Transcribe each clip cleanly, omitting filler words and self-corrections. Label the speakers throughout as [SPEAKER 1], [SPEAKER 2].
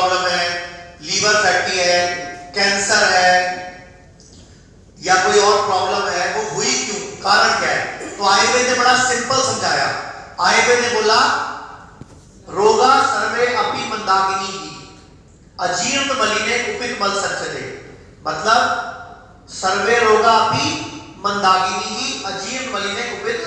[SPEAKER 1] Problem है, liver fatty है, cancer है या कोई और प्रॉब्लम है, वो हुई क्यों, कारण क्या है? तो आयुर्वेद ने बड़ा सिंपल समझाया। आयुर्वेद ने बोला रोगा सर्वे अपि मंदाकिनी ही अजीर्ण मलिने कुपित मल संचते। मतलब सर्वे रोगा अपि मंदाकिनी ही अजीर्ण मलिने कुपित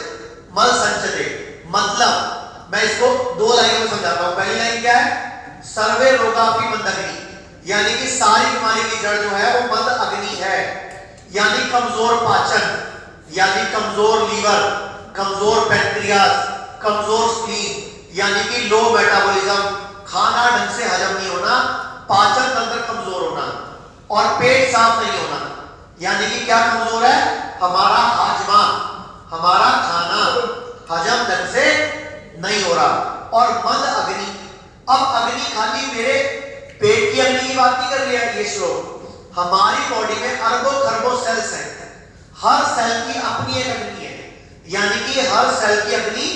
[SPEAKER 1] मल संचते। मतलब मैं इसको दो लाइनों में समझाता हूं। पहली लाइन क्या है? सर्वे रोगा अपि मंदाकिनी, यानी कि सारी बीमारी की जड़ जो है वो मंद अग्नि है, यानी कमजोर पाचन, यानी कमजोर लीवर, कमजोर पैंक्रियास, कमजोर स्प्लीन, यानी कि लो मेटाबॉलिज्म, खाना ढंग से हजम नहीं होना, पाचन तंत्र कमजोर होना और पेट साफ नहीं होना। यानी कि क्या कमजोर है? हमारा हाजमा, हमारा खाना हजम ढंग से नहीं हो रहा। और मंद अग्नि, अब अग्नि खाली मेरे पेट की अग्नि की बात नहीं कर रही है ये श्लोक। हमारी बॉडी में अरबों खरबों सेल्स हैं, हर सेल की अपनी एक अग्नि है, यानी कि हर सेल की अग्नि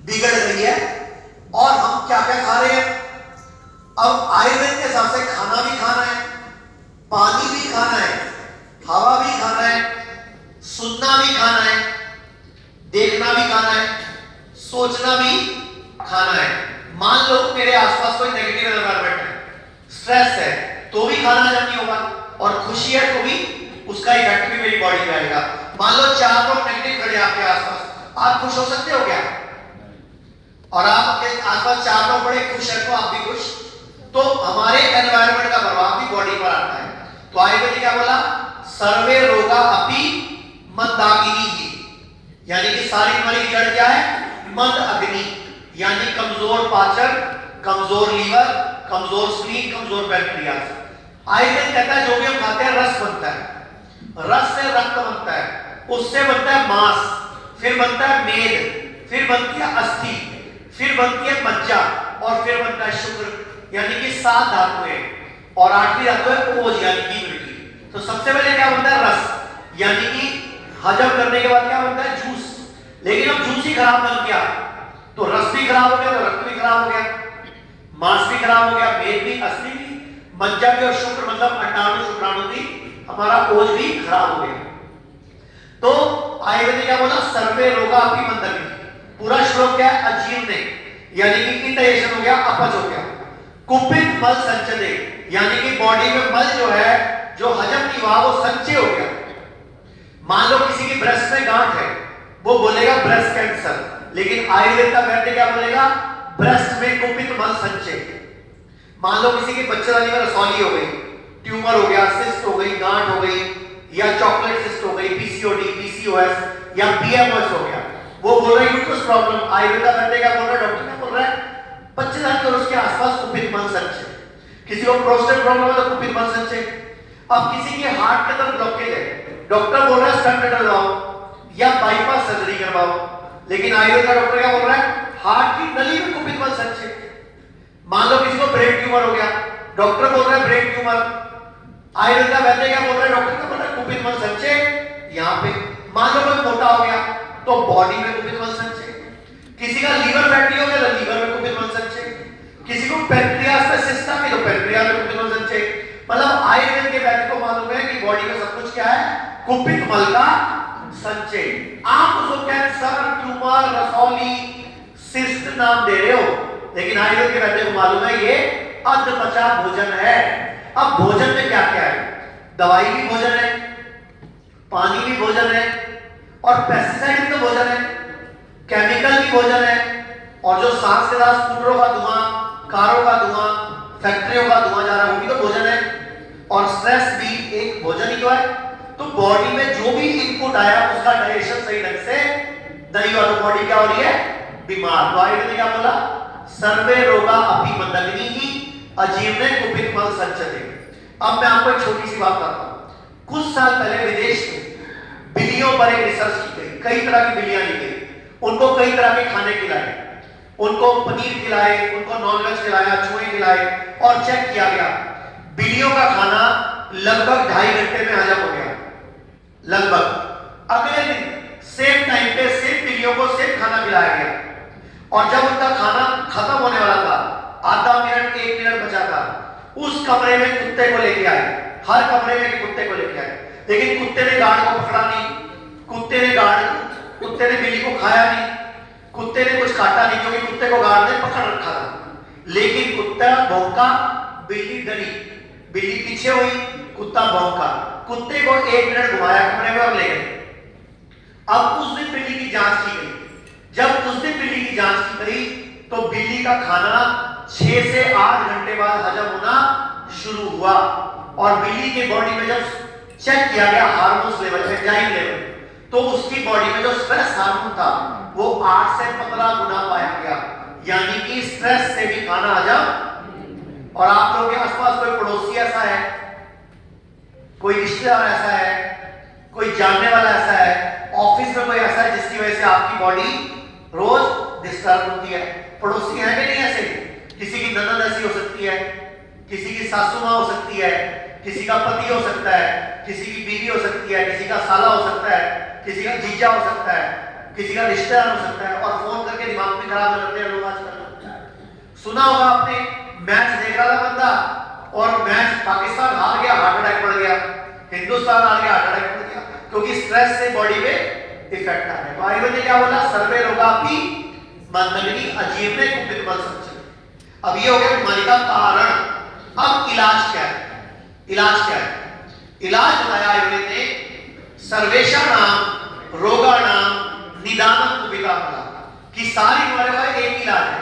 [SPEAKER 1] बिगड़ रही है। और हम क्या क्या खा रहे हैं? अब आयुर्वेद के हिसाब से खाना भी खाना है, पानी भी खाना है, हवा भी खाना है, सुनना भी खाना है, देखना भी खाना है, सोचना भी खाना है। मान लो मेरे आसपास कोई नेगेटिव एनवायरनमेंट है, स्ट्रेस है, तो भी खाना हजम नहीं होगा, और खुशी है तो भी उसका इफेक्ट भी मेरी बॉडी में आएगा। मान लो 4 लोग नेगेटिव खड़े आपके आसपास, आप खुश हो सकते हो क्या? और आपके आसपास 4 लोग बड़े खुश हैं तो आप भी खुश, तो हमारे एनवायरनमेंट का प्रभाव भी बॉडी पर आता है। तो आयुर्वेद ने क्या बोला? सर्वे रोगा अपि मंदाकिनी ही, यानी कि सारी बीमारी की जड़ क्या है? मंद अग्नि, यानी कमजोर पाचन, कमजोर लीवर, कमजोर स्प्लीन, कमजोर पैंक्रियास। आयुर्वेद कहता है जो भी हम खाते हैं रस बनता है, रस से रक्त बनता है, उससे बनता है मांस, फिर बनता है मेद, फिर बनती है अस्थि, फिर बनती है मज्जा, और फिर बनता है शुक्र, यानी कि 7 धातुएं, और 8वीं धातु है ओज, यानी कि मिट्टी। तो सबसे पहले क्या बनता है? रस, यानी कि हजम करने के बाद क्या बनता है? जूस। लेकिन अब जूस ही खराब बन गया तो रस भी खराब हो गया, तो रक्त भी खराब हो गया, मांस भी खराब हो गया, मेद भी, अस्थि भी, मज्जा भी, और शुक्र मतलब अंडाणु शुक्राणु भी, हमारा ओज भी खराब हो गया। तो आयुर्वेद ने क्या बोला? सर्वे रोगा अपि मंदाकिनी। पूरा श्लोक क्या है? अजीर्ण, यानी कि इंडाइजेशन हो गया, अपच हो गया। कुपित मल संचते, यानी कि बॉडी में मल जो है, जो हजम नहीं हुआ, वो संचय हो गया। मान लो किसी की ब्रेस्ट में गांठ है, वो बोलेगा ब्रेस्ट कैंसर, लेकिन आयुर्वेद का वैद्य क्या बोलेगा? ब्रेस्ट में कुपित मल संचय। मान लो किसी की बच्चेदानी में रसौली हो गई, ट्यूमर हो गया, सिस्ट हो गई, गांठ हो गई, या चॉकलेट सिस्ट हो गई, पीसीओडी, पीसीओएस या पीएमओएस हो गया, वो बोल रहा है यूट्रस प्रॉब्लम। आयुर्वेद का वैद्य क्या बोल रहा है? डॉक्टर क्या बोल रहा है? बच्चेदानी और उसके आसपास कुपित मल संचय। किसी को प्रोस्टेट प्रॉब्लम है तो कुपित मल संचय। अब किसी के हार्ट के अंदर ब्लॉकेज है, डॉक्टर बोल रहा है स्टंट डलवाओ या बाईपास सर्जरी करवाओ, लेकिन आयुर्वेद का डॉक्टर क्या बोल रहा है? हार्ट की नली में कुपित मल संचय। मान लो किसी को ब्रेन ट्यूमर हो गया, डॉक्टर बोल रहा है ब्रेन ट्यूमर, आयुर्वेद का वैद्य क्या बोल रहा है? डॉक्टर क्या बोल रहा है? कुपित मल संचय यहाँ पे। मान लो कोई मोटा हो गया तो बॉडी में कुपित मल संचय, किसी का लीवर फैटी हो गया तो लीवर में कुपित मल संचय, किसी को पैंक्रियास में सिस्ट आ गई तो पैंक्रियास में कुपित मल संचय। मतलब आयुर्वेद के वैद्य को मालूम है कि बॉडी में सब कुछ क्या है? कुपित मल का संचय। आप उसको कैंसर, ट्यूमर, रसौली, सिस्ट नाम दे रहे हो, लेकिन आयुर्वेद के वैद्य को मालूम है ये अधपचा भोजन है। अब भोजन में क्या क्या है? दवाई भी भोजन है, पानी भी भोजन है, और पेस्टिसाइड भी तो भोजन है, केमिकल भी भोजन है, और जो सांस के साथ स्कूटरों का धुआं, कारों का धुआं, फैक्ट्रियों का धुआं जा रहा है वो भी तो भोजन है, और स्ट्रेस भी एक भोजन ही तो है। तो बॉडी में जो भी इनपुट आया उसका डाइजेशन सही ढंग से नहीं हुआ तो बॉडी क्या हो रही है? बीमार। तो आयुर्वेद ने क्या बोला? सर्वे रोगा अपि मंदाकिनी ही अजीर्ण कुपित मल संचते। अब मैं आपको एक छोटी सी बात बताता हूं। कुछ साल पहले विदेश में बिल्लियों पर एक रिसर्च की गई, कई तरह की बिल्लियां ली गई, उनको कई तरह के खाने खिलाए, उनको पनीर खिलाए, उनको नॉनवेज खिलाया, चूहे खिलाए, और चेक किया गया बिल्लियों का खाना लगभग 2.5 घंटे में हजम हो गया। लगभग अगले दिन सेम टाइम पे सेम बिल्लियों को सेम खाना खिलाया गया, और जब उनका खाना खत्म होने वाला था आधा मिनट 1 मिनट बचा था, उस कमरे में कुत्ते को लेके आए, हर कमरे में कुत्ते को लेके आए, लेकिन कुत्ते ने गार्ड को पकड़ा नहीं, कुत्ते ने बिल्ली को खाया नहीं, कुत्ते ने कुछ काटा नहीं, क्योंकि कुत्ते को गार्ड ने पकड़ रखा था। लेकिन कुत्ता भौंका, बिल्ली डरी, बिल्ली पीछे हुई, कुत्ता भौंका, कुत्ते को 1 मिनट घुमाया कमरे में और ले गए। अब उस दिन बिल्ली की जांच की गई, जब उस दिन बिल्ली की जांच की गई तो बिल्ली का खाना 6 से 8 घंटे बाद हजम होना शुरू हुआ, और बिल्ली के बॉडी में जब चेक किया गया हार्मोन्स लेवल, एंजाइम लेवल, तो उसकी बॉडी में जो स्ट्रेस हार्मोन था वो 8 से 15 गुना पाया गया, यानी कि स्ट्रेस से भी खाना हजम। और आप लोगों के आसपास कोई पड़ोसी ऐसा है, कोई रिश्तेदार ऐसा है, कोई जानने वाला ऐसा है, ऑफिस में कोई ऐसा है जिसकी वजह से आपकी बॉडी रोज डिस्टर्ब होती है? पड़ोसी है कि नहीं ऐसे? किसी की ननद ऐसी हो सकती है, किसी की सासू माँ हो सकती है, किसी का पति हो सकता है, किसी की बीवी हो सकती है, किसी का साला हो सकता है, किसी का जीजा हो सकता है, किसी का रिश्तेदार हो सकता है, और फोन करके दिमाग भी खराब करते हैं लोग आजकल। सुना होगा आपने, मैच देख रहा था बंदा और मैच पाकिस्तान हार गया, हार्ट अटैक पड़ गया, हिंदुस्तान हार गया, हार्ट अटैक पड़ गया, क्योंकि स्ट्रेस से बॉडी पे इफेक्ट आ है। तो आयुर्वेद ने क्या बोला? सर्वे रोगापि मंदग्नि अजीर्णे कुपित बल संचय। अब ये हो गया बीमारी का कारण। अब इलाज क्या है? इलाज क्या है? इलाज बताया आयुर्वेद ने, सर्वेषाणाम रोगाणाम निदानं कुपितामला, कि सारी बीमारियों का एक इलाज है,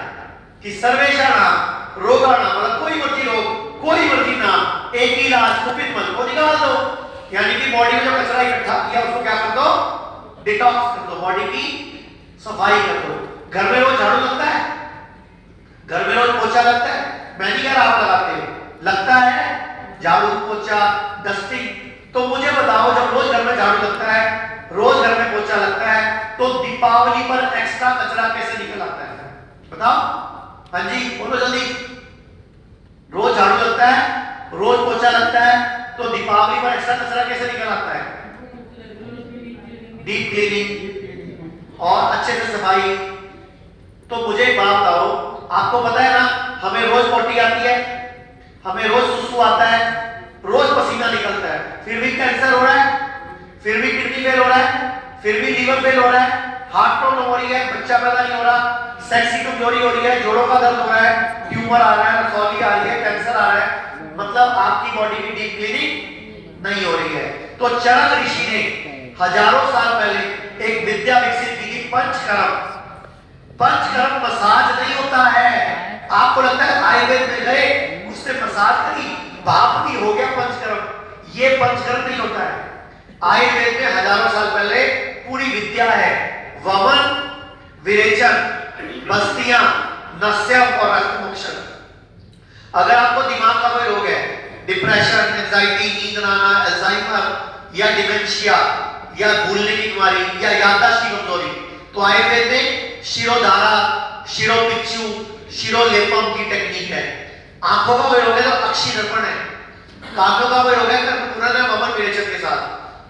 [SPEAKER 1] कि सर्वेषाणाम रोगाणाम, मतलब कोई मर्जी रोग, कोई मर्जी नाम, एक ही इलाज, कुपित मल को निकाल दो, यानी कि बॉडी में जो कचरा इकट्ठा किया उसको क्या कर दो? डिटॉक्स कर दो, बॉडी की सफाई कर दो। घर में रोज झाड़ू लगता है, घर में रोज पोछा लगता है, मैं नहीं कह रहा आप लगाते हो, लगता है झाड़ू पोछा डस्टिंग। तो मुझे बताओ, जब रोज घर में झाड़ू लगता है, रोज घर में पोछा लगता है, तो दीपावली पर एक्स्ट्रा कचरा कैसे निकल आता है? बताओ। हाँ जी, बोलो जल्दी। रोज झाड़ू लगता है, रोज पोछा लगता है, तो दीपावली पर एक्स्ट्रा कचरा कैसे निकल आता है? डीप क्लीनिंग और अच्छे से सफाई। तो मुझे एक बात बताओ, आपको पता है ना, हमें रोज पोटी आती है, हमें रोज सुसु आता है, रोज पसीना निकलता है, फिर भी कैंसर हो रहा है, फिर भी किडनी फेल हो रहा है, फिर भी लीवर फेल हो रहा है, हार्ट प्रॉब्लम हो रही है, बच्चा पैदा नहीं हो रहा, सेक्स की कमजोरी हो रही है, जोड़ों का दर्द हो रहा है, ट्यूमर आ रहा है, रसौली आ रही है, कैंसर आ रहा है, मतलब आपकी बॉडी की डीप क्लीनिंग नहीं हो रही है। तो चरक ऋषि ने हजारों साल पहले एक विद्या विकसित की थी, पंचकर्म। पंचकर्म मसाज नहीं होता है। आपको लगता है आयुर्वेद में गए, उससे मसाज करी, भाप भी हो गया पंचकर्म। ये पंचकर्म नहीं होता है। आयुर्वेद में हजारों साल पहले पूरी विद्या है, वमन, विरेचन, बस्तियां, नस्यम और रक्तमोक्षण। अगर आपको दिमाग का कोई रोग है, डिप्रेशन, एंजाइटी, नींद ना आना, अल्जाइमर या डिमेंशिया या भूलने की बीमारी या याददाश्त की कमजोरी, तो आयुर्वेद में शिरोधारा, शिरोपिच्छु, शिरोलेपम की टेक्निक है। आंखों का कोई रोग है तो अक्षि दर्पण है, कानों का कोई रोग है कर्पूरन वमन विरेचन के साथ,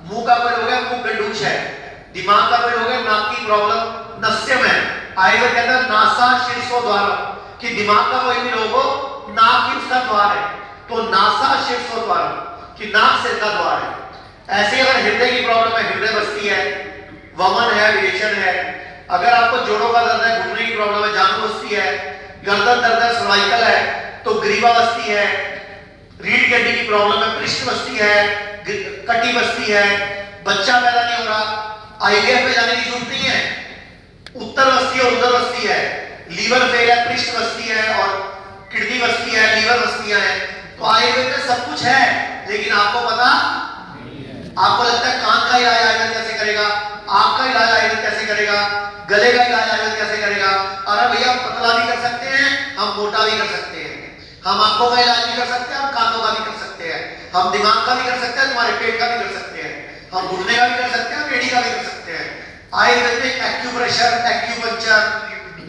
[SPEAKER 1] मुंह का कोई रोग है मुंह गंडूच है, दिमाग का कोई रोग है नाक की प्रॉब्लम नस्यम है। आयुर्वेद कहता है नासा शीर्षो द्वार, कि दिमाग का कोई भी रोग हो, नाक ही उसका द्वार है, तो नासा शीर्षो द्वार, कि नाक सिर का द्वार है। ऐसे अगर हृदय की प्रॉब्लम है, हृदय बस्ती है, वमन है, विरेचन है। अगर आपको जोड़ों का दर्द है, घुटने की प्रॉब्लम है, जांघ बस्ती है, गर्दन दर्द है, सर्वाइकल है, तो ग्रीवा बस्ती है, रीढ़ की हड्डी की प्रॉब्लम है, पृष्ठ बस्ती है, कटी बस्ती है, बच्चा पैदा नहीं हो रहा, आईवीएफ में जाने की जरूरत नहीं है, उत्तर बस्ती और उदर बस्ती है, लीवर फेल है, पृष्ठ बस्ती है और किडनी बस्ती है, लीवर बस्तियां हैं। तो आयुर्वेद में सब कुछ है, लेकिन आपको पता, आपको लगता है कान का इलाज आयुर्वेद कैसे करेगा, आंख का इलाज आयुर्वेद कैसे करेगा, गले का इलाज आयुर्वेद कैसे करेगा। अरे भैया, पतला भी कर सकते हैं, हम मोटा भी कर सकते हैं, हम आंखों का इलाज भी कर सकते हैं, हम कानों का भी कर सकते हैं, हम दिमाग का भी कर सकते हैं, तुम्हारे पेट का भी कर सकते हैं, हम घुटने का भी कर सकते हैं, पेड़ी का भी कर सकते हैं। आयुर्वेद में acupressure, acupuncture,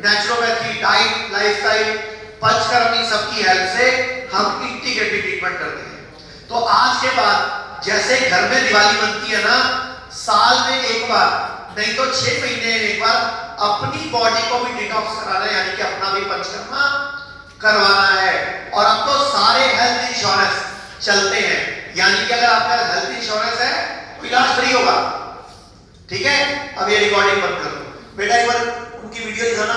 [SPEAKER 1] naturopathy, diet, lifestyle, panchakarma, इन सबकी हेल्प से हम इंटीग्रेटिव ट्रीटमेंट करते हैं। तो आज के बाद जैसे घर में दिवाली बनती है ना, साल में एक बार नहीं तो 6 महीने में एक बार अपनी बॉडी को भी डिटॉक्स कराना है, यानी कि अपना भी पंचकर्मा करवाना है। और अब तो सारे हेल्थ इंश्योरेंस चलते हैं, यानी कि अगर आपका हेल्थ इंश्योरेंस है तो इलाज फ्री होगा। ठीक है, अब ये रिकॉर्डिंग बंद कर दो बेटा, एक बार उनकी वीडियो दिखाना।